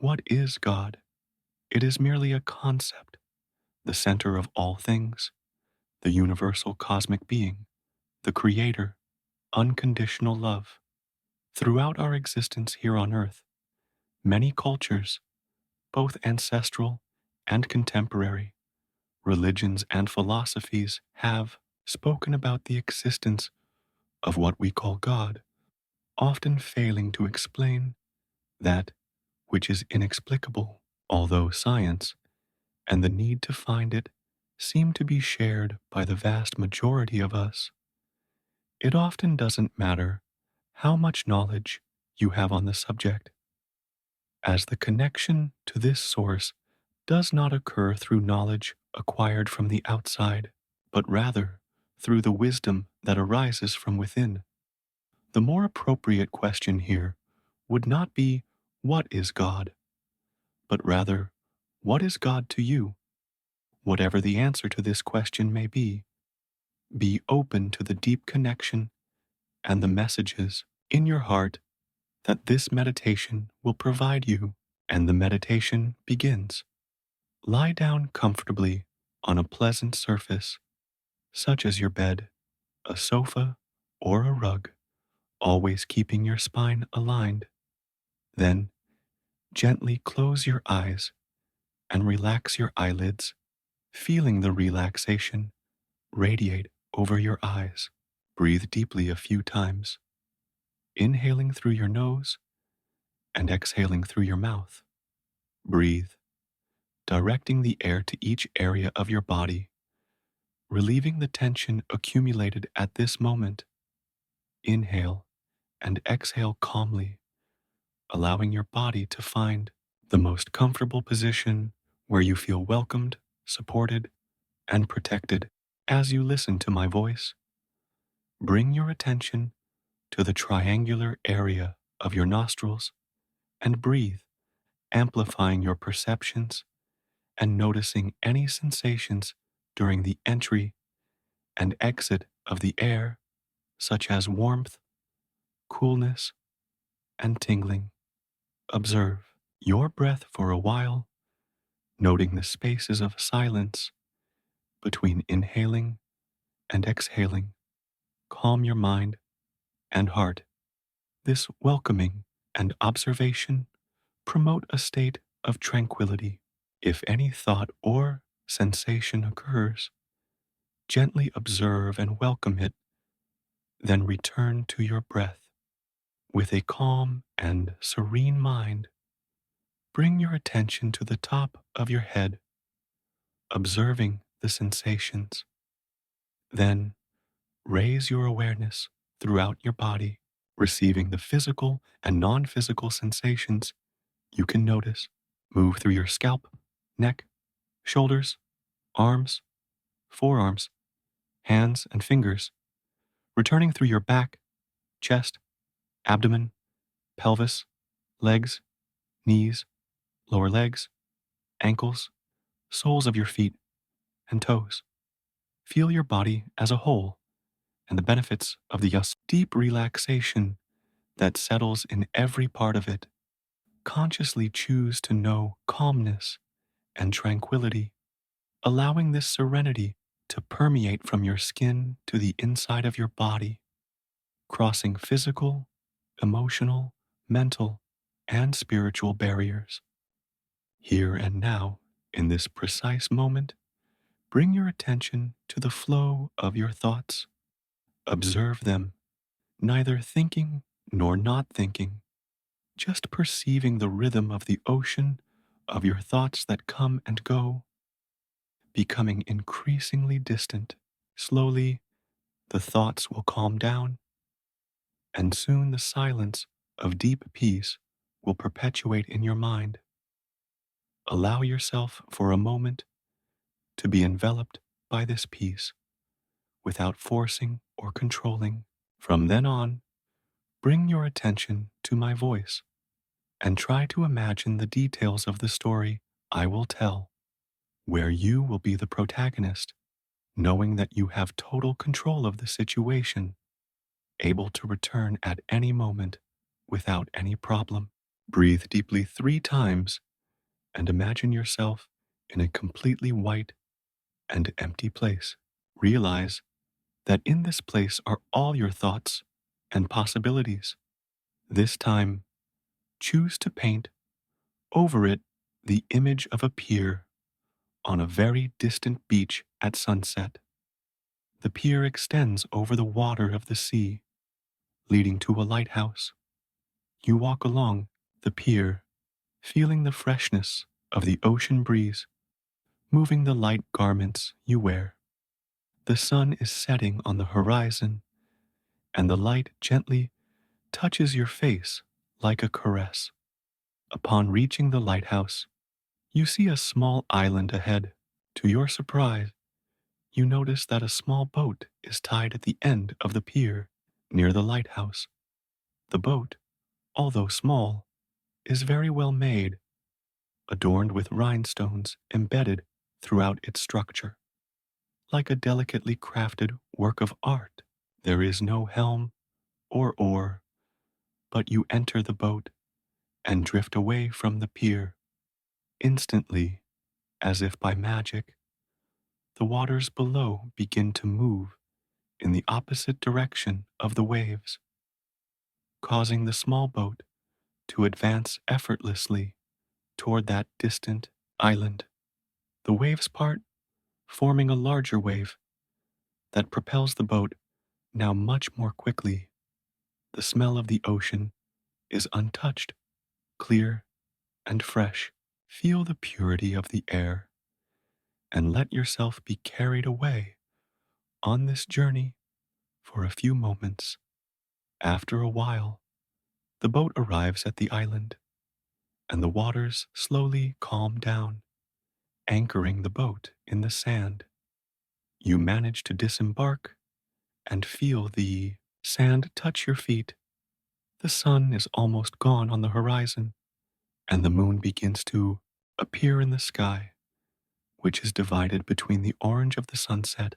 What is God? It is merely a concept, the center of all things, the universal cosmic being, the creator, unconditional love. Throughout our existence here on earth, many cultures, both ancestral and contemporary, religions and philosophies have spoken about the existence of what we call God, often failing to explain that which is inexplicable, although science and the need to find it seem to be shared by the vast majority of us. It often doesn't matter how much knowledge you have on the subject, as the connection to this source does not occur through knowledge acquired from the outside, but rather through the wisdom that arises from within. The more appropriate question here would not be, "What is God?" but rather, "What is God to you?" Whatever the answer to this question may be open to the deep connection and the messages in your heart that this meditation will provide you. And the meditation begins. Lie down comfortably on a pleasant surface, such as your bed, a sofa, or a rug, always keeping your spine aligned. Then, gently close your eyes and relax your eyelids, feeling the relaxation radiate over your eyes. Breathe deeply a few times, inhaling through your nose and exhaling through your mouth. Breathe, directing the air to each area of your body, relieving the tension accumulated at this moment. Inhale and exhale calmly, allowing your body to find the most comfortable position where you feel welcomed, supported, and protected. As you listen to my voice, bring your attention to the triangular area of your nostrils and breathe, amplifying your perceptions and noticing any sensations during the entry and exit of the air, such as warmth, coolness, and tingling. Observe your breath for a while, noting the spaces of silence between inhaling and exhaling. Calm your mind and heart. This welcoming and observation promote a state of tranquility. If any thought or sensation occurs, gently observe and welcome it, then return to your breath. With a calm and serene mind, bring your attention to the top of your head, observing the sensations. Then raise your awareness throughout your body, receiving the physical and non-physical sensations you can notice. Move through your scalp, neck, shoulders, arms, forearms, hands, and fingers, returning through your back, chest, abdomen, pelvis, legs, knees, lower legs, ankles, soles of your feet, and toes. Feel your body as a whole and the benefits of the deep relaxation that settles in every part of it. Consciously choose to know calmness and tranquility, allowing this serenity to permeate from your skin to the inside of your body, crossing physical, emotional, mental, and spiritual barriers. Here and now, in this precise moment, bring your attention to the flow of your thoughts. Observe them, neither thinking nor not thinking, just perceiving the rhythm of the ocean of your thoughts that come and go, becoming increasingly distant. Slowly, the thoughts will calm down, and soon the silence of deep peace will perpetuate in your mind. Allow yourself for a moment to be enveloped by this peace without forcing or controlling. From then on, bring your attention to my voice and try to imagine the details of the story I will tell, where you will be the protagonist, knowing that you have total control of the situation, able to return at any moment without any problem. Breathe deeply 3 times and imagine yourself in a completely white and empty place. Realize that in this place are all your thoughts and possibilities. This time, choose to paint over it the image of a pier on a very distant beach at sunset. The pier extends over the water of the sea, leading to a lighthouse. You walk along the pier, feeling the freshness of the ocean breeze, moving the light garments you wear. The sun is setting on the horizon, and the light gently touches your face like a caress. Upon reaching the lighthouse, you see a small island ahead. To your surprise, you notice that a small boat is tied at the end of the pier near the lighthouse. The boat, although small, is very well made, adorned with rhinestones embedded throughout its structure. Like a delicately crafted work of art, there is no helm or oar, but you enter the boat and drift away from the pier. Instantly, as if by magic, the waters below begin to move in the opposite direction of the waves, causing the small boat to advance effortlessly toward that distant island. The waves part, forming a larger wave that propels the boat now much more quickly. The smell of the ocean is untouched, clear, and fresh. Feel the purity of the air and let yourself be carried away on this journey for a few moments. After a while, the boat arrives at the island, and the waters slowly calm down, anchoring the boat in the sand. You manage to disembark and feel the sand touch your feet. The sun is almost gone on the horizon, and the moon begins to appear in the sky, which is divided between the orange of the sunset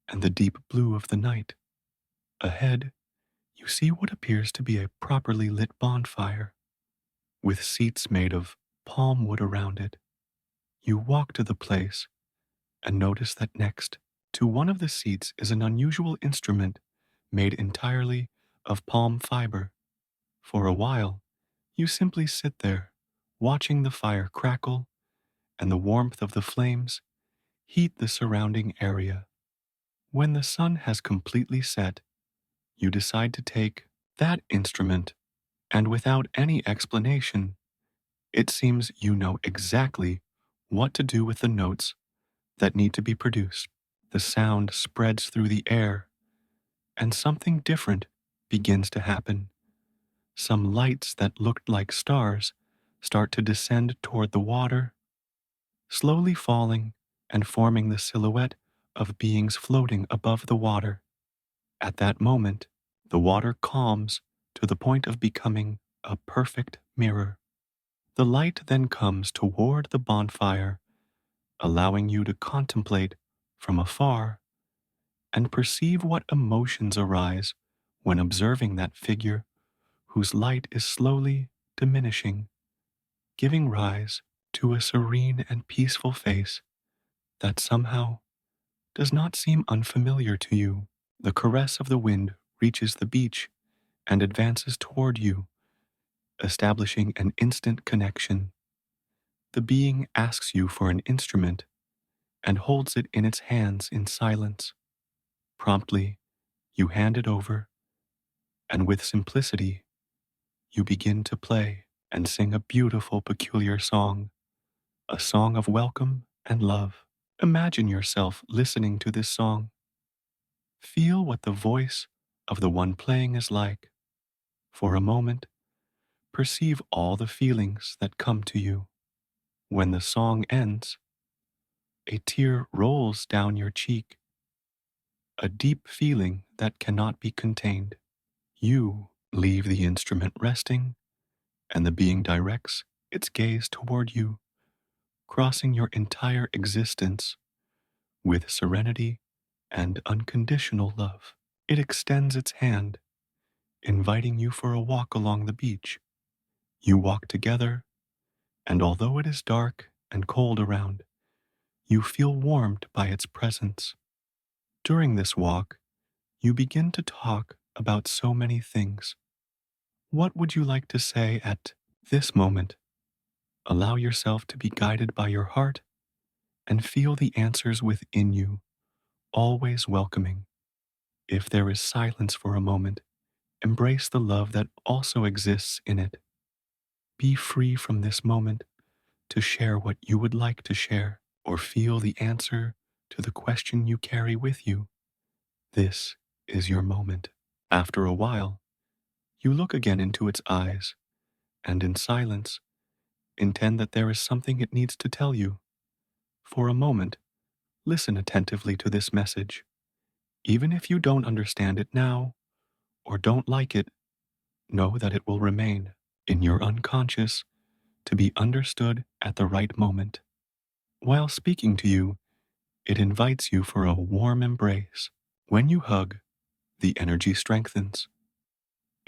and the deep blue of the night. Ahead, you see what appears to be a properly lit bonfire, with seats made of palm wood around it. You walk to the place and notice that next to one of the seats is an unusual instrument made entirely of palm fiber. For a while, you simply sit there, watching the fire crackle and the warmth of the flames heat the surrounding area. When the sun has completely set, you decide to take that instrument, and without any explanation, it seems you know exactly what to do with the notes that need to be produced. The sound spreads through the air, and something different begins to happen. Some lights that looked like stars start to descend toward the water, slowly falling and forming the silhouette of beings floating above the water. At that moment, the water calms to the point of becoming a perfect mirror. The light then comes toward the bonfire, allowing you to contemplate from afar and perceive what emotions arise when observing that figure whose light is slowly diminishing, giving rise to a serene and peaceful face that somehow does not seem unfamiliar to you. The caress of the wind reaches the beach and advances toward you, establishing an instant connection. The being asks you for an instrument and holds it in its hands in silence. Promptly, you hand it over, and with simplicity, you begin to play and sing a beautiful, peculiar song, a song of welcome and love. Imagine yourself listening to this song. Feel what the voice of the one playing is like. For a moment, perceive all the feelings that come to you. When the song ends, a tear rolls down your cheek, a deep feeling that cannot be contained. You leave the instrument resting, and the being directs its gaze toward you, crossing your entire existence with serenity and unconditional love. It extends its hand, inviting you for a walk along the beach. You walk together, and although it is dark and cold around, you feel warmed by its presence. During this walk, you begin to talk about so many things. What would you like to say at this moment? Allow yourself to be guided by your heart and feel the answers within you, always welcoming. If there is silence for a moment, embrace the love that also exists in it. Be free from this moment to share what you would like to share or feel the answer to the question you carry with you. This is your moment. After a while, you look again into its eyes and in silence intend that there is something it needs to tell you. For a moment, listen attentively to this message. Even if you don't understand it now or don't like it, know that it will remain in your unconscious to be understood at the right moment. While speaking to you, it invites you for a warm embrace. When you hug, the energy strengthens,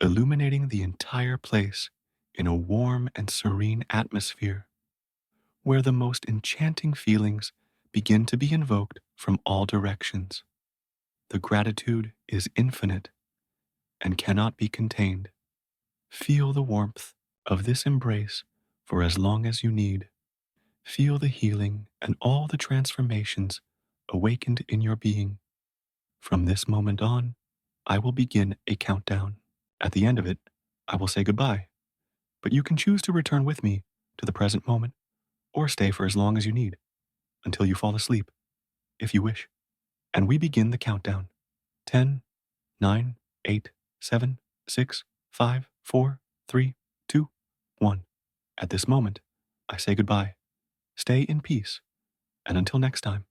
illuminating the entire place in a warm and serene atmosphere where the most enchanting feelings begin to be invoked from all directions. The gratitude is infinite and cannot be contained. Feel the warmth of this embrace for as long as you need. Feel the healing and all the transformations awakened in your being. From this moment on, I will begin a countdown. At the end of it, I will say goodbye, but you can choose to return with me to the present moment or stay for as long as you need until you fall asleep, if you wish. And we begin the countdown. 10, 9, 8, 7, 6, 5, 4, 3, 2, 1. At this moment, I say goodbye. Stay in peace, and until next time.